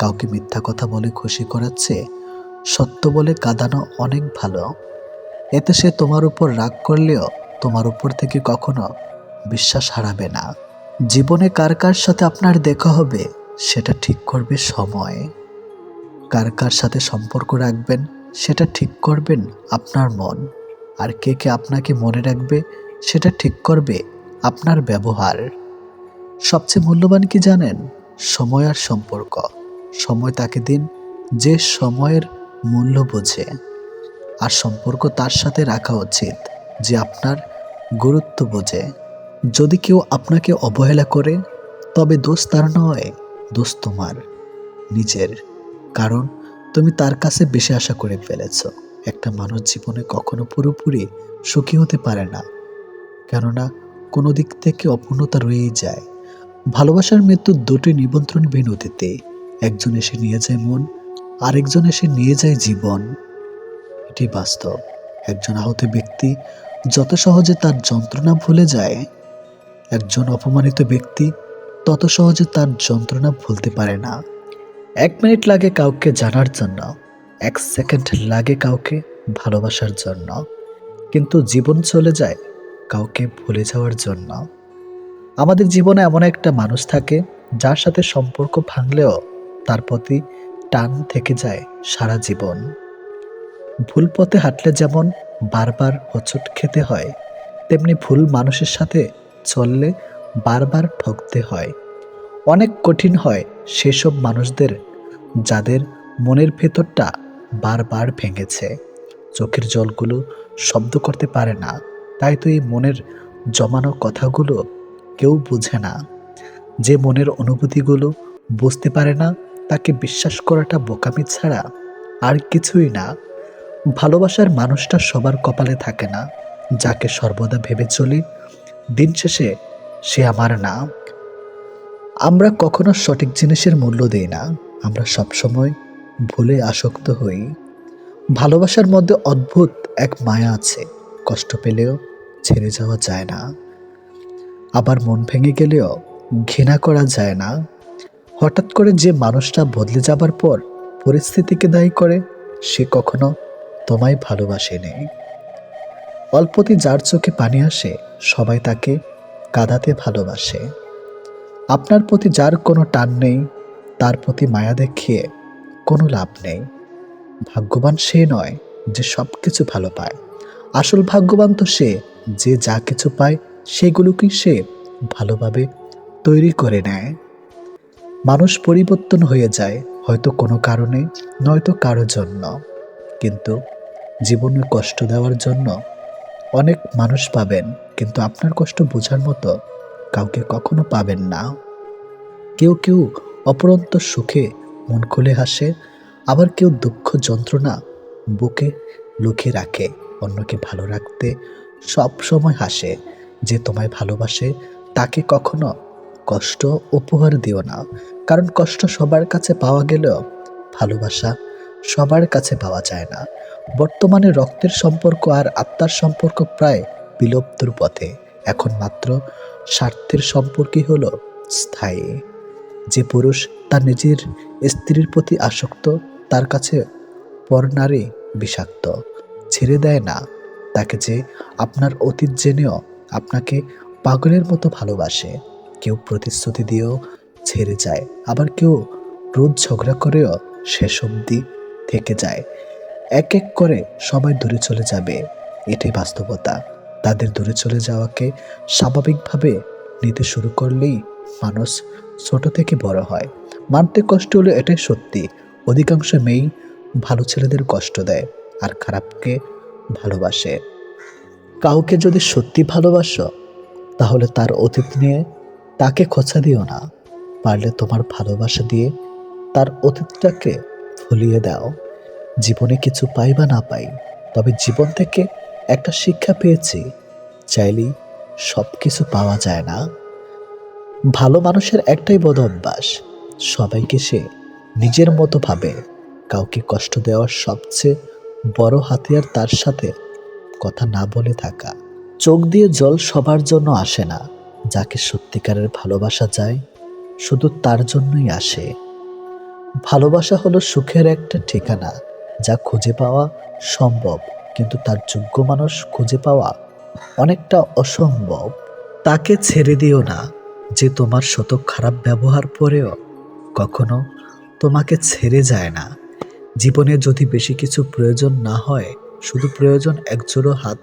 কাউকে মিথ্যা কথা বলে খুশি করাচ্ছে সত্য বলে কাঁদানো অনেক ভালো। এতে সে তোমার উপর রাগ করলেও তোমার উপর থেকে কখনো বিশ্বাস হারাবে না। জীবনে কার কার সাথে আপনার দেখা হবে, সেটা ঠিক করবে সময়। কার কার সাথে সম্পর্ক রাখবেন, সেটা ঠিক করবেন আপনার মন। আর কে কে আপনাকে মনে রাখবে, সেটা ঠিক করবে আপনার ব্যবহার। সবচেয়ে মূল্যবান কি জানেন? সময় আর সম্পর্ক। সময় তাকে দিন যে সময়ের মূল্য বোঝে, আর সম্পর্ক তার সাথে রাখা উচিত যে আপনার গুরুত্ব বোঝে। যদি কেউ আপনাকে অবহেলা করে, তবে দোষ তার নয়, দোষ তোমার নিজের। কারণ তুমি তার কাছে বেশি আশা করে ফেলেছ। একটা মানুষ জীবনে কখনো পুরোপুরি সুখী হতে পারে না, কেননা কোনো দিক থেকে অপূর্ণতা রয়েই যায়। ভালোবাসার মৃত্যুর দুটি নিমন্ত্রণবিহীন অতিথি, একজন এসে নিয়ে যায় মন, আরেকজন এসে নিয়ে যায় জীবন। এটি বাস্তব। একজন আহত ব্যক্তি যত সহজে তার যন্ত্রণা ভুলে যায়, একজন অপমানিত ব্যক্তি তত সহজে তার যন্ত্রণা ভুলতে পারে না। 1 মিনিট লাগে কাউকে জানার জন্য, 1 সেকেন্ড লাগে কাউকে ভালোবাসার জন্য, কিন্তু জীবন চলে যায় কাউকে ভুলে যাওয়ার জন্য। আমাদের জীবনে এমন একটা মানুষ থাকে, যার সাথে সম্পর্ক ভাঙলেও তার প্রতি টান থেকে যায় সারা জীবন। ভুল পথে হাঁটলে যেমন বারবার হোঁচট খেতে হয়, তেমনি ভুল মানুষের সাথে চললে বারবার ঠকতে হয়। অনেক কঠিন হয় সেসব মানুষদের, যাদের মনের ভেতরটা বারবার ভেঙেছে। চোখের জলগুলো শব্দ করতে পারে না, তাই তো এই মনের জমানো কথাগুলো কেউ বুঝে না। যে মনের অনুভূতিগুলো বুঝতে পারে না, তাকে বিশ্বাস করাটা বোকামি ছাড়া আর কিছুই না। ভালোবাসার মানুষটা সবার কপালে থাকে না। যাকে সর্বদা ভেবে চলি দিন শেষে সে আমার না। আমরা কখনো সঠিক জিনিসের মূল্য দেই না, আমরা সবসময় ভুলে আসক্ত হই। ভালোবাসার মধ্যে অদ্ভুত এক মায়া আছে, কষ্ট পেলেও ছেড়ে যাওয়া যায় না, আবার মন ভেঙে গেলেও ঘৃণা করা যায় না। হঠাৎ করে যে মানুষটা বদলে যাবার পর পরিস্থিতিকে দায়ী করে, সে কখনো তোমায় ভালোবাসেনি। অল্পতে যার চোখে পানি আসে, সবাই তাকে কাঁদাতে ভালোবাসে। আপনার প্রতি যার কোনো টান নেই, তার প্রতি মায়া দেখিয়ে কোনো লাভ নেই। ভাগ্যবান সে নয় যে সব কিছু ভালো পায়, আসল ভাগ্যবান তো সে যে যা কিছু পায় সেগুলোকেই সে ভালোভাবে তৈরি করে নেয়। মানুষ পরিবর্তন হয়ে যায়, হয়তো কোনো কারণে, নয়তো কারো জন্য। কিন্তু জীবনে কষ্ট দেওয়ার জন্য অনেক মানুষ পাবেন, কিন্তু আপনার কষ্ট বোঝার মতো কাউকে কখনো পাবেন না। কেউ কেউ অপরন্ত সুখে মন খুলে হাসে, আবার কেউ দুঃখ যন্ত্রণা বুকে লুকিয়ে রাখে। অন্যকে ভালো রাখতে সব সময় হাসে। যে তোমায় ভালোবাসে তাকে কখনো কষ্ট উপহার দিও না, কারণ কষ্ট সবার কাছে পাওয়া গেলেও ভালোবাসা সবার কাছে পাওয়া যায় না। বর্তমানে রক্তের সম্পর্ক আর আত্মার সম্পর্ক প্রায় বিলুপ্তর পথে। এখন মাত্র স্বার্থের সম্পর্কই হলো স্থায়ী। যে পুরুষ তার নিজের স্ত্রীর প্রতি আসক্ত, তার কাছে পরনারী বিষাক্ত। ছেড়ে দেয় না তাকে যে আপনার অতীত জেনেও আপনাকে পাগলের মতো ভালোবাসে। কেউ প্রতিশ্রুতি দিয়েও ছেড়ে যায়, আবার কেউ রোজ ঝগড়া করেও শেষ অবধি থেকে যায়। এক এক করে সবাই দূরে চলে যাবে, এটাই বাস্তবতা। তাদের দূরে চলে যাওয়াকে স্বাভাবিকভাবে নিতে শুরু করলেই মানুষ ছোট থেকে বড় হয়। মানতে কষ্ট হলে এটাই সত্যি, অধিকাংশ মেয়েই ভালো ছেলেদের কষ্ট দেয় আর খারাপকে ভালোবাসে। কাউকে যদি সত্যি ভালোবাসো তাহলে তার অতীত নিয়ে তাকে খোঁচা দিও না। পারলে তোমার ভালোবাসা দিয়ে তার অতীতটাকে ভুলিয়ে দাও। জীবনে কিছু পাই বা না পাই, তবে জীবন থেকে একটা শিক্ষা পেয়েছি, চাইলেই সব কিছু পাওয়া যায় না। ভালো মানুষের একটাই বদ অভ্যাস, সবাইকে সে নিজের মতো ভাবে। কাউকে কষ্ট দেওয়ার সবচেয়ে বড় হাতিয়ার তার সাথে কথা না বলে থাকা। চোখ দিয়ে জল সবার জন্য আসে না, যাকে সত্যিকারের ভালোবাসা যায় শুধু তার জন্যই আসে। ভালোবাসা হলো সুখের একটা ঠিকানা, যা খুঁজে পাওয়া সম্ভব, কিন্তু তার যোগ্য মানুষ খুঁজে পাওয়া অনেকটা অসম্ভব। তাকে ছেড়ে দিও না যে তোমার শত খারাপ ব্যবহার পরেও কখনো তোমাকে ছেড়ে যায় না। জীবনে যদি বেশি কিছু প্রয়োজন না হয়, শুধু প্রয়োজন একজোড়ো হাত,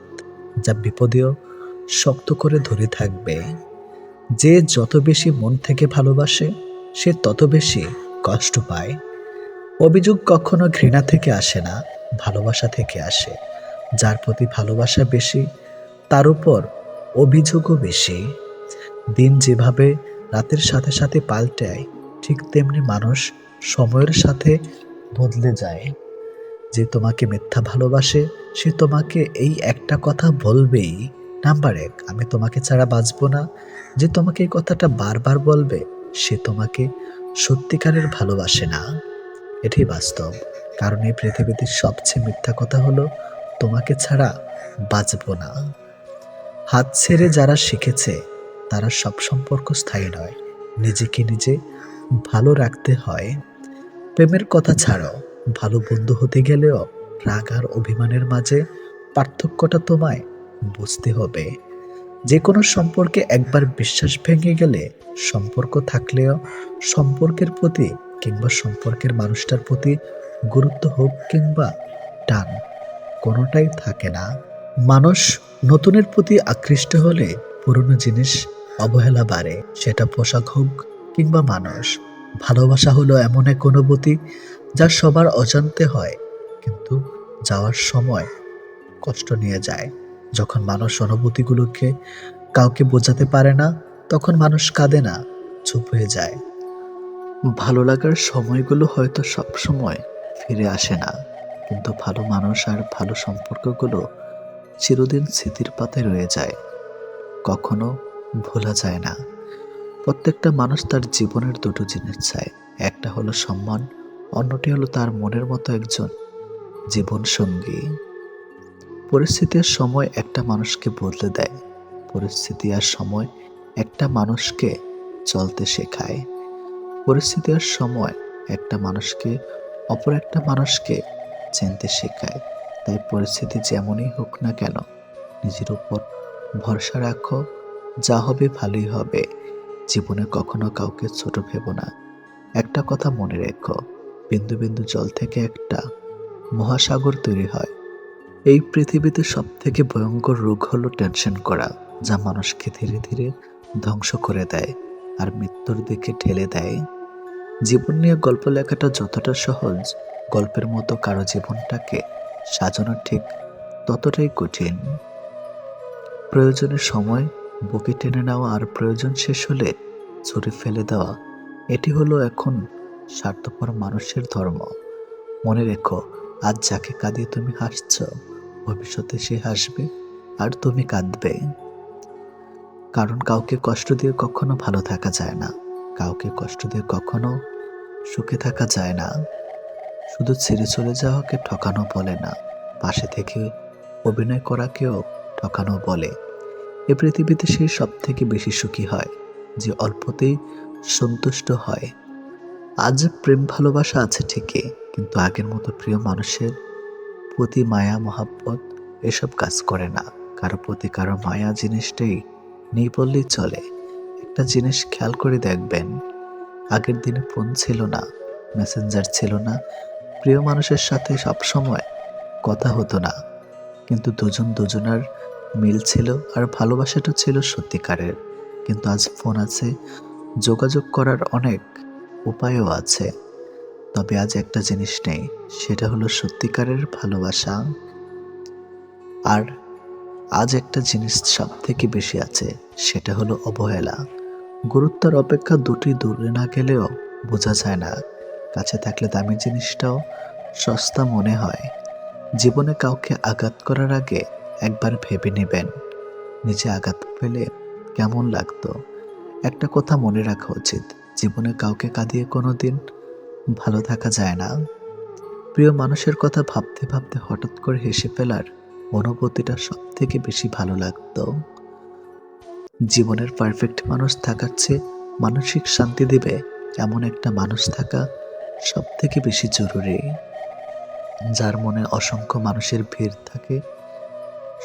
যা বিপদেও শক্ত করে ধরে থাকবে। যে যত বেশি মন থেকে ভালোবাসে সে তত বেশি কষ্ট পায়। অভিযোগ কখনো ঘৃণা থেকে আসে না, ভালোবাসা থেকে আসে। যার প্রতি ভালোবাসা বেশি তার উপর অভিযোগও বেশি। দিন যেভাবে রাতের সাথে সাথে পাল্টায়, ঠিক তেমনি মানুষ সময়ের সাথে বদলে যায়। যে তোমাকে মিথ্যা ভালোবাসে সে তোমাকে এই একটা কথা বলবেই, নাম্বার এক, আমি তোমাকে ছাড়া বাঁচবো না। যে তোমাকে এই কথাটা বারবার বলবে সে তোমাকে সত্যিকারের ভালোবাসে না। এটাই বাস্তব, কারণ এই পৃথিবীতে সবচেয়ে মিথ্যা কথা হলো তোমাকে ছাড়া বাঁচবো না। হাত ছেড়ে যারা শিখেছে তারা সব সম্পর্ক স্থায়ী নয়, নিজেকে নিজে ভালো রাখতে হয়। প্রেমের কথা ছাড়ো, ভালো বন্ধু হতে গেলেও রাগ আর অভিমানের মাঝে পার্থক্যটা তোমায় বুঝতে হবে। যে কোনো সম্পর্কে একবার বিশ্বাস ভেঙে গেলে সম্পর্ক থাকলেও সম্পর্কের প্রতি কিংবা সম্পর্কের মানুষটার প্রতি গুরুত্ব হোক কিংবা টান, কোনোটাই থাকে না। মানুষ নতুনের প্রতি আকৃষ্ট হলে পুরনো জিনিস অবহেলা বাড়ে, সেটা পোশাক হোক কিংবা মানুষ। ভালোবাসা হলো এমন এক অনুভূতি যা সবার অজান্তে হয়, কিন্তু যাওয়ার সময় কষ্ট নিয়ে যায়। যখন মানুষ অনুভূতিগুলোকে কাউকে বোঝাতে পারে না, তখন মানুষ কাঁদে না, চুপ হয়ে যায়। ভালো লাগার সময়গুলো হয়তো সব সময় ফিরে আসে না, কিন্তু ভালো মানুষ আর ভালো সম্পর্কগুলো চিরদিন স্মৃতির পাতায় রয়ে যায়, কখনো ভোলা যায় না। প্রত্যেকটা মানুষ তার জীবনের দুটো জিনিস চায়, একটা হলো সম্মান, অন্যটি হলো তার মনের মতো একজন জীবন সঙ্গী। পরিস্থিতির সময় একটা মানুষকে বদলে দেয়, পরিস্থিতি আর সময় একটা মানুষকে চলতে শেখায়। পরিস্থিতি আর সময় একটা মানুষকে অপর একটা মানুষকে চিনতে শেখায়। তাই পরিস্থিতি যেমনই হোক না কেন, নিজের উপর ভরসা রাখো, যা হবে ভালোই হবে। জীবনে কখনো কাউকে ছোট ভেবো না, একটা কথা মনে রেখো, বিন্দু বিন্দু জল থেকে একটা মহাসাগর তৈরি হয়। এই পৃথিবীতে সব থেকে ভয়ঙ্কর রোগ হলো টেনশন করা, যা মানুষকে ধীরে ধীরে ধ্বংস করে দেয় আর মৃত্যুর দিকে ঠেলে দেয়। জীবন নিয়ে গল্প লেখাটা যতটা সহজ, গল্পের মতো কারো জীবনটাকে সাজানো ঠিক ততটাই কঠিন। প্রয়োজনের সময় বুকে টেনে নেওয়া আর প্রয়োজন শেষ হলে ছুঁড়ে ফেলে দেওয়া, এটি হলো এখন স্বার্থপর মানুষের ধর্ম। মনে রেখো, আজ যাকে কাঁদিয়ে তুমি হাসছ, ভবিষ্যতে সে হাসবে আর তুমি কাঁদবে। কারণ কাউকে কষ্ট দিয়ে কখনো ভালো থাকা যায় না, কাউকে কষ্ট দিয়ে কখনো সুখে থাকা যায় না। শুধু ছেড়ে চলে যাওয়াকে ঠকানো বলে না, পাশে থেকে অভিনয় করাকেও ঠকানো বলে। এ পৃথিবীতে সে সব থেকে বেশি সুখী হয় যে অল্পতেই সন্তুষ্ট হয়। আজ প্রেম ভালোবাসা আছে ঠিকই, কিন্তু আগের মতো প্রিয় মানুষের প্রতি মায়া মহাব্বত এসব কাজ করে না। কারো প্রতি কারো মায়া জিনিসটাই নেই বললেই চলে। একটা জিনিস খেয়াল করে দেখবেন, আগের দিনে ফোন ছিল না, মেসেঞ্জার ছিল না, প্রিয় মানুষের সাথে সবসময় কথা হতো না, কিন্তু দুজন দুজনার মিল ছিল আর ভালোবাসাটা ছিল সত্যিকারের। কিন্তু আজ ফোন আছে, যোগাযোগ করার অনেক উপায়ও আছে, তবে আজ একটা জিনিস নেই, সেটা হলো সত্যিকারের ভালোবাসা। আর আজ একটা জিনিস সব থেকে বেশি আছে, সেটা হলো অবহেলা। গুরুত্বের অপেক্ষা দুটি দূরে না গেলেও বোঝা যায় না, কাছে থাকলে দামি জিনিসটাও সস্তা মনে হয়। জীবনে কাউকে আঘাত করার আগে একবার ভেবে নেবেন, নিজে আঘাত পেলে কেমন লাগতো। একটা কথা মনে রাখা উচিত, জীবনে কাউকে কাঁদিয়ে কোনোদিন ভালো থাকা যায় না। প্রিয় মানুষের কথা ভাবতে ভাবতে হঠাৎ করে হেসে ফেলার অনুভূতিটা সব থেকে বেশি ভালো লাগতো। জীবনের পারফেক্ট মানুষ থাকার চেয়ে মানসিক শান্তি দেবে এমন একটা মানুষ থাকা সব থেকে বেশি জরুরি। যার মনে অসংখ্য মানুষের ভিড় থাকে,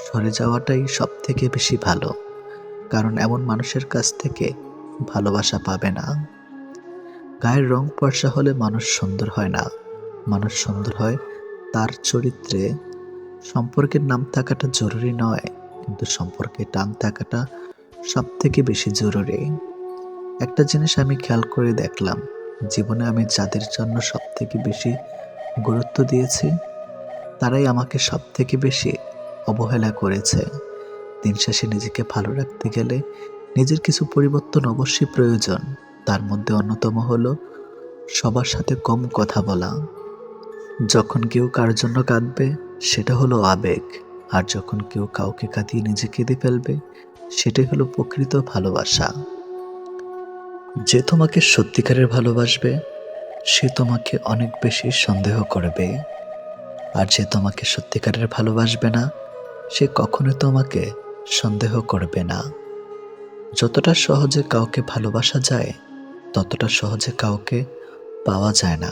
সরে যাওয়াটাই সব থেকে বেশি ভালো, কারণ এমন মানুষের কাছ থেকে ভালোবাসা পাবে না। গায়ের রং ফর্সা হলে মানুষ সুন্দর হয় না, মানুষ সুন্দর হয় তার চরিত্রে। সম্পর্কের নাম থাকাটা জরুরি নয়, কিন্তু সম্পর্কে টান থাকাটা সব থেকে বেশি জরুরি। একটা জিনিস আমি খেয়াল করে দেখলাম, জীবনে আমি যাদের জন্য সব থেকে বেশি গুরুত্ব দিয়েছি, তারাই আমাকে সব থেকে বেশি অবহেলা করেছে। দিন শেষে নিজেকে ভালো রাখতে গেলে নিজের কিছু পরিবর্তন অবশ্যই প্রয়োজন। তার মধ্যে অন্যতম হলো সবার সাথে কম কথা বলা। যখন কেউ কার জন্য কাঁদবে, সেটা হলো আবেগ, আর যখন কেউ কাউকে কাঁদিয়ে নিজে কেঁদে ফেলবে, সেটাই হলো প্রকৃত ভালোবাসা। যে তোমাকে সত্যিকারের ভালোবাসবে, সে তোমাকে অনেক বেশি সন্দেহ করবে, আর যে তোমাকে সত্যিকারের ভালোবাসবে না, সে কখনো তোমাকে সন্দেহ করবে না। যতটা সহজে কাউকে ভালোবাসা যায়, ততটা সহজে কাউকে পাওয়া যায় না।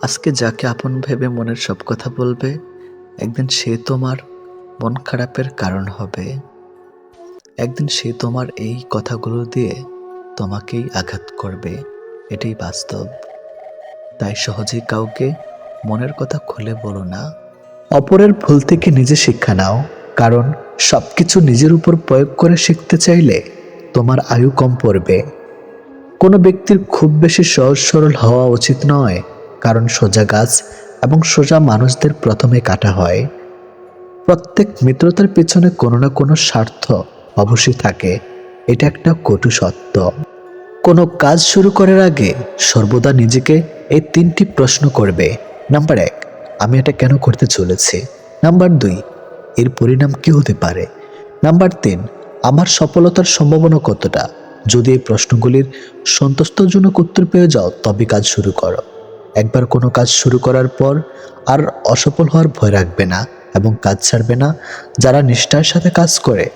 আজকে যাকে আপন ভেবে মনের সব কথা বলবে, একদিন সে তোমার মন খারাপের কারণ হবে। একদিন সে তোমার এই কথাগুলো দিয়ে তোমাকেই আঘাত করবে, এটাই বাস্তব। তাই সহজেই কাউকে মনের কথা খুলে বলো না। অপরের ভুল থেকে নিজে শিক্ষা নাও, কারণ সবকিছু নিজের উপর প্রয়োগ করে শিখতে চাইলে তোমার আয়ু কম পড়বে। কোনো ব্যক্তির খুব বেশি সহজ সরল হওয়া উচিত নয়, কারণ সোজা গাছ এবং সোজা মানুষদের প্রথমে কাটা হয়। প্রত্যেক মিত্রতার পেছনে কোনো না কোনো স্বার্থ অবশ্যই থাকে, এটা একটা কটু সত্য। কোনো কাজ শুরু করার আগে সর্বদা নিজেকে এই 3টি প্রশ্ন করবে। নাম্বার 1, আমি এটা কেন করতে চলেছি? নাম্বার 2, এর পরিণাম কি হতে পারে? নাম্বার 3, আমার সফলতার সম্ভাবনা কতটা? যদি এই প্রশ্নগুলির সন্তুষ্টজনক উত্তর পেয়ে যাও, তবে কাজ শুরু করো। একবার কোনো কাজ শুরু করার পর আর অসফল হওয়ার ভয় রাখবে না এবং কাজ ছাড়বে না। যারা নিষ্ঠার সাথে কাজ করে,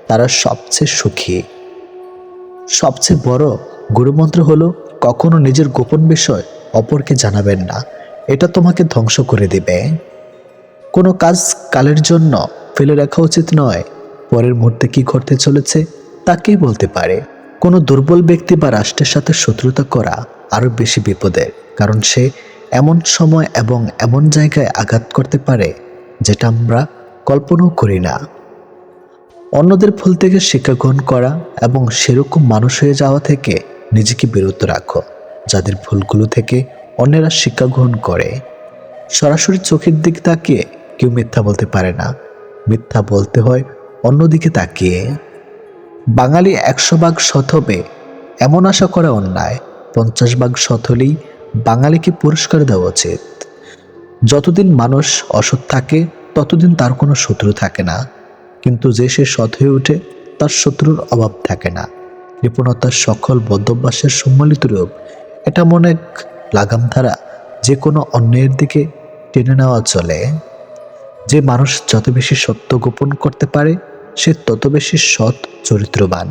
তারা সবচেয়ে সুখী। সবচেয়ে বড় গুরুমন্ত্র হলো, কখনো নিজের গোপন বিষয় অপরকে জানাবেন না, এটা তোমাকে ধ্বংস করে দেবে। কোনো কাজ কালের জন্য ফেলে রাখা উচিত নয়, পরের মুহূর্তে কি ঘটতে চলেছে তা কে বলতে পারে। কোনো দুর্বল ব্যক্তি বা রাষ্ট্রের সাথে শত্রুতা করা আরও বেশি বিপদের, কারণ সে এমন সময় এবং এমন জায়গায় আঘাত করতে পারে যেটা আমরা কল্পনাও করি না। অন্যদের ভুল থেকে শিক্ষা গ্রহণ করা এবং সেরকম মানুষ হয়ে যাওয়া থেকে নিজেকে বিরত রাখো যাদের ভুলগুলো থেকে অন্যেরা শিক্ষা গ্রহণ করে। সরাসরি চোখের দিক তাকিয়ে কেউ মিথ্যা বলতে পারে না, মিথ্যা বলতে হয় অন্যদিকে তাকিয়ে। বাঙালি 100 ভাগ সৎ হবে এমন আশা করা অন্যায়, 50 ভাগ সৎ হলেই বাঙালিকে পুরস্কার দেওয়া উচিত। যতদিন মানুষ অসৎ থাকে ততদিন তার কোনো শত্রু থাকে না, কিন্তু যে সে সৎ হয়ে ওঠে তার শত্রুর অভাব থাকে না। কৃপণতার সকল বদ্ধভ্যাসের সম্মিলিত রূপ, এটা মনে এক লাগাম ধারা, যে কোনো অন্যায়ের দিকে টেনে নেওয়া চলে। যে মানুষ যত বেশি সত্য গোপন করতে পারে সে তত বেশি সৎ চরিত্রবান।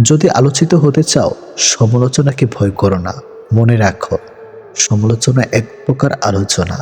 যদি আলোচিত হতে চাও সমালোচনাকে ভয় করো না, মনে রাখো সমালোচনা এক প্রকার আলোচনা।